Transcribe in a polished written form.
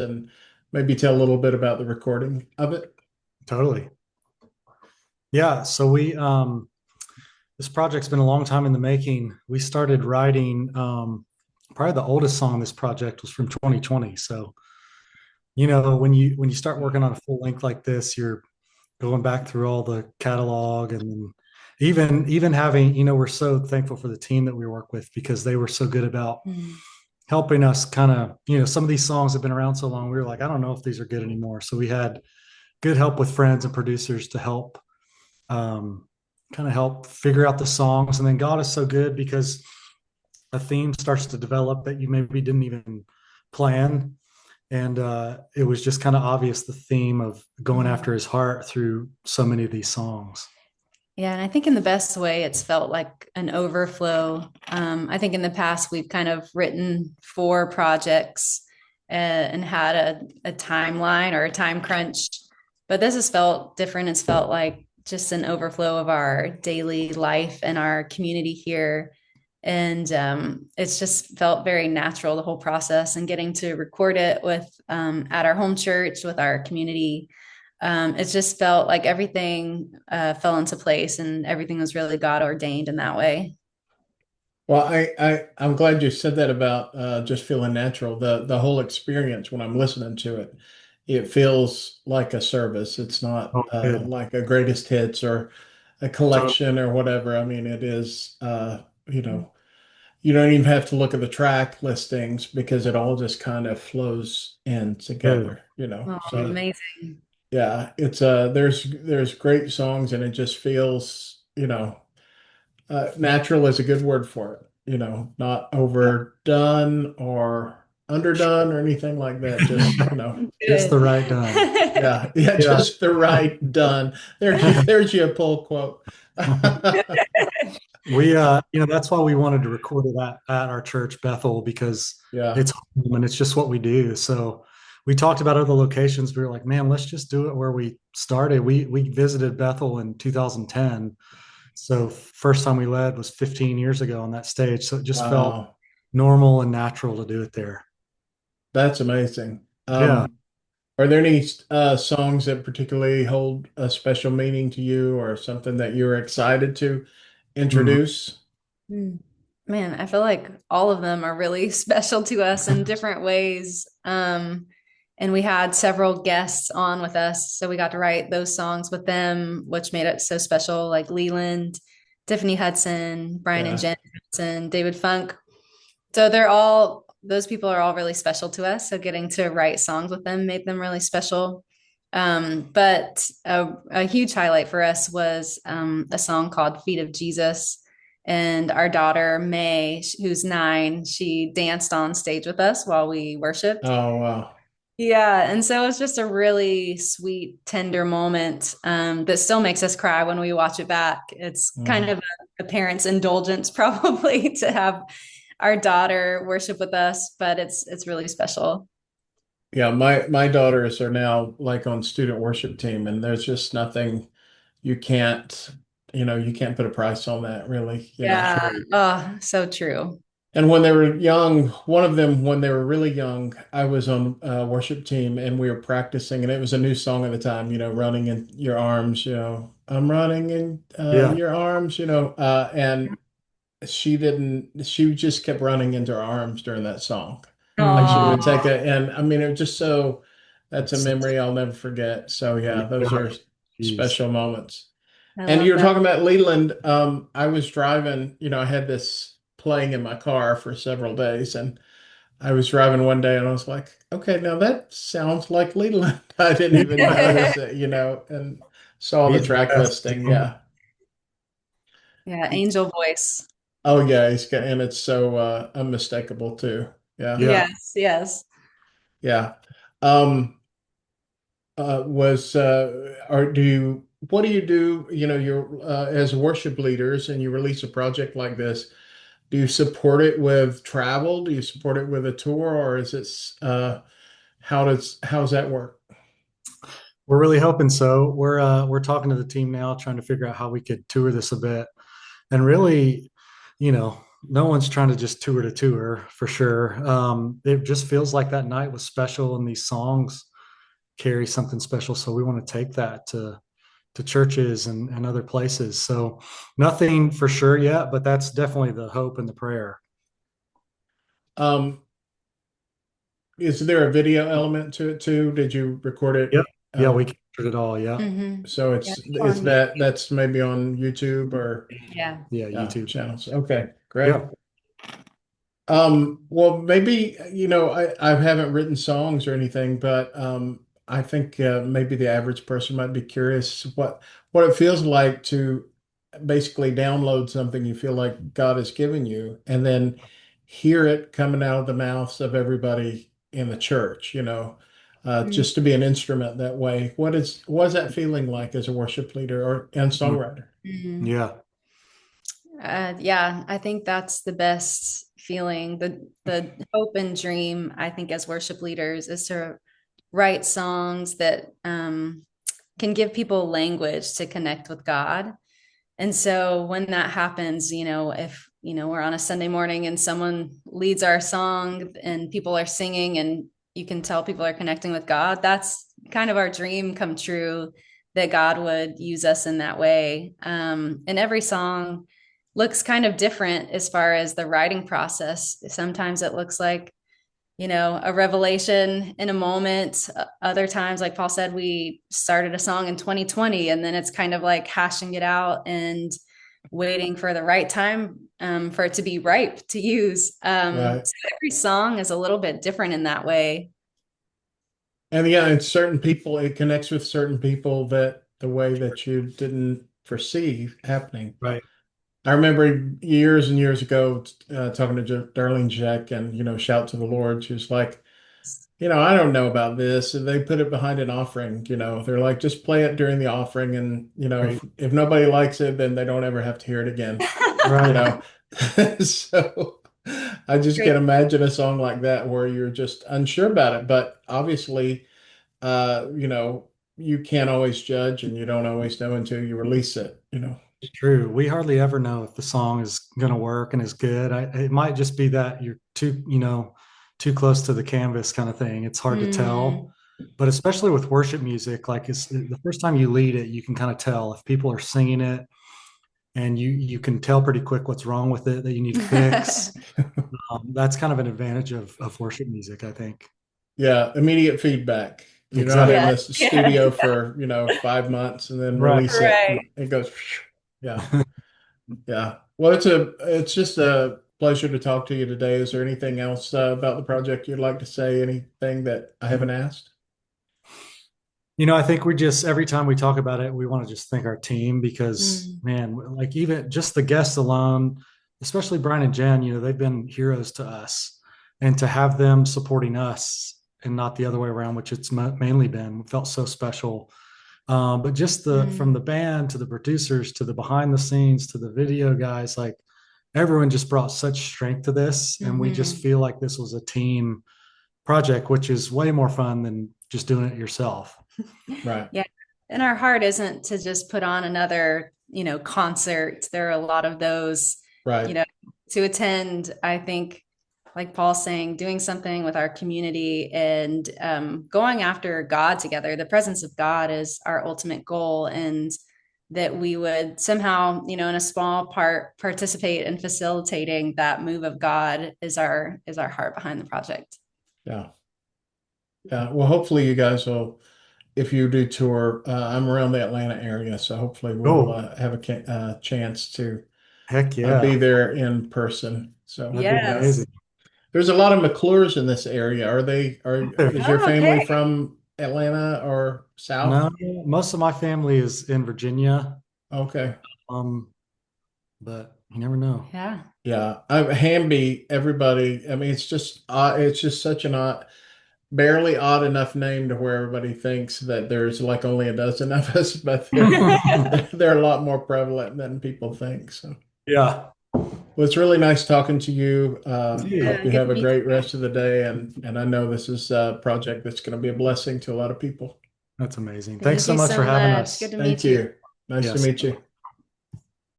and maybe tell a little bit about the recording of it? Totally. Yeah. This project's been a long time in the making. We started writing, probably the oldest song on this project was from 2020. So, when you start working on a full length like this, you're going back through all the catalog and even having, we're so thankful for the team that we work with because they were so good about helping us kind of, some of these songs have been around so long. We were like, I don't know if these are good anymore. So we had good help with friends and producers to um, kind of help figure out the songs. And then God is so good because a theme starts to develop that you maybe didn't even plan. And it was just kind of obvious the theme of going after his heart through so many of these songs. Yeah, and I think in the best way, it's felt like an overflow. I think in the past, we've kind of written for projects and had a timeline or a time crunch, but this has felt different. It's felt like just an overflow of our daily life and our community here. And it's just felt very natural, the whole process, and getting to record it with at our home church with our community. It just felt like everything fell into place and everything was really God ordained in that way. Well, I'm glad you said that about just feeling natural. The whole experience when I'm listening to it, it feels like a service. It's not Oh, good. like a greatest hits or a Totally collection or whatever. I mean, it is, you don't even have to look at the track listings because it all just kind of flows in good. together, Oh, So amazing. yeah, it's there's great songs and it just feels, natural is a good word for it, not Yeah. overdone or underdone or anything like that. Just, Just the Good. right done. yeah, yeah, Yeah. just the right done. There's your pull quote. That's why we wanted to record it at our church, Bethel, because Yeah. it's home and it's just what we do. So we talked about other locations. We were like, man, let's just do it where we started. We visited Bethel in 2010. So first time we led was 15 years ago on that stage. So it just felt Wow. normal and natural to do it there. That's amazing. Yeah. Are there any songs that particularly hold a special meaning to you or something that you're excited to Mhm. introduce? Mm. Man, I feel like all of them are really special to us in different ways. And we had several guests on with us, so we got to write those songs with them, which made it so special, like Leland, Tiffany Hudson, Brian and Yeah. Jen Hudson, David Funk. So they're all those people are all really special to us. So getting to write songs with them made them really special. But a huge highlight for us was a song called Feet of Jesus. And our daughter, May, who's 9, she danced on stage with us while we worshiped. Oh, wow. Yeah. And so it's just a really sweet, tender moment that still makes us cry when we watch it back. It's kind Mhm. of a parent's indulgence, probably, to have our daughter worship with us, but it's really special. Yeah, my daughters are now like on student worship team, and there's just nothing you can't, you can't put a price on that, really. Yeah. True. Oh, so true. And when they were young, one of them, when they were really young, I was on a worship team and we were practicing, and it was a new song at the time, running in your arms, I'm running in Yeah. your arms, and she just kept running into our arms during that song. Like she Mm. would Oh, take it, and I mean, it was just so, that's a That's so memory I'll never forget. So yeah, those yeah. are Jeez. special moments. I And you love were that. talking about Leland. I was driving, I had this playing in my car for several days, and I was driving one day and I was like, okay, now that sounds like Leland. I didn't even notice it, and saw the He's the track best. listing. Yeah. Yeah, angel voice. Oh yeah, and it's so unmistakable too. Yeah. Yeah. Yes, yes. Yeah. Um, was or do you what do you do, you're as worship leaders and you release a project like this, do you support it with travel? Do you support it with a tour, or is it how does that work? We're really hoping so. We're talking to the team now, trying to figure out how we could tour this a bit. And really, you know, no one's trying to just tour to tour for sure. It just feels like that night was special, and these songs carry something special. So we want to take that to churches and other places. So nothing for sure yet, but that's definitely the hope and the prayer. Um, is there a video element to it too? Did you record it? Yep. Yeah, we Um, captured it all. Yeah. so Yeah, it's is on that YouTube. that's maybe on YouTube or Yeah. Yeah, YouTube. channels? Okay, great. Yeah. Well, maybe, I haven't written songs or anything, but I think maybe the average person might be curious what it feels like to basically download something you feel like God has given you and then hear it coming out of the mouths of everybody in the church, just to be an instrument that way. What is that feeling like as a worship leader or and songwriter? Mhm. Yeah. Yeah, I think that's the best feeling. The hope and dream, I think, as worship leaders, is to write songs that can give people language to connect with God. And so when that happens, if we're on a Sunday morning and someone leads our song and people are singing and you can tell people are connecting with God, that's kind of our dream come true, that God would use us in that way. And every song looks kind of different as far as the writing process. Sometimes it looks like a revelation in a moment. Other times, like Paul said, we started a song in 2020 and then it's kind of like hashing it out and waiting for the right time for it to be ripe to use. Right. So every song is a little bit different in that way. And yeah, and certain people, it connects with certain people that the way that you didn't foresee happening. Right. I remember years and years ago talking to Darlene Jack and, shout to the Lord. She was like, I don't know about this. And they put it behind an offering, they're like, just play it during the offering. And, Right. if nobody likes it, then they don't ever have to hear it again, you Right. know? So I just Great. can't imagine a song like that where you're just unsure about it. But obviously, you can't always judge and you don't always know until you release it. It's true. We hardly ever know if the song is going to work and is good. It might just be that you're too close to the canvas kind of thing. It's hard to tell. Mm. But especially with worship music, like it's the first time you lead it, you can kind of tell if people are singing it, and you can tell pretty quick what's wrong with it that you need to fix. That's kind of an advantage of worship music, I think. Yeah, immediate feedback. You're not in Exactly. Yeah. the Yeah. studio for, 5 months and then Right. release it. Right. It goes, yeah, yeah. Well, it's just a pleasure to talk to you today. Is there anything else about the project you'd like to say? Anything that I haven't asked? I think we just, every time we talk about it, we want to just thank our team because, Mm. man, like even just the guests alone, especially Brian and Jen, they've been heroes to us. And to have them supporting us and not the other way around, which it's mainly been, felt so special. But just from Mm. the band to the producers to the behind the scenes to the video guys, like everyone just brought such strength to this. And we just Mhm. feel like this was a team project, which is way more fun than just doing it yourself. Right, Yeah. And our heart isn't to just put on another, concert. There are a lot of those, you right. know, to attend. I think, like Paul's saying, doing something with our community and going after God together. The presence of God is our ultimate goal. And that we would somehow, in a small part, participate in facilitating that move of God is our heart behind the project. Yeah, yeah. Well, hopefully you guys will, if you do tour, I'm around the Atlanta area, so hopefully we'll Oh, have a chance to heck be yeah. there in person. So That'd be yeah. Yes. amazing. There's a lot of McClures in this area. Is your Oh, family okay. from Atlanta or South? No, most of my family is in Virginia. Okay. Um, but you never know. Yeah. Yeah. Hamby, everybody, I mean, it's just such an barely odd enough name to where everybody thinks that there's like only a dozen of us, but they're a lot more prevalent than people think. So, Yeah. well, it's really nice talking to you. I Gee, hope you Good have to a meet great you. rest of the day, and I know this is a project that's going to be a blessing to a lot of people. that's amazing. Thanks Thank so you much so for having much. Good us. to Thank meet you. you. Nice to Yes. meet you.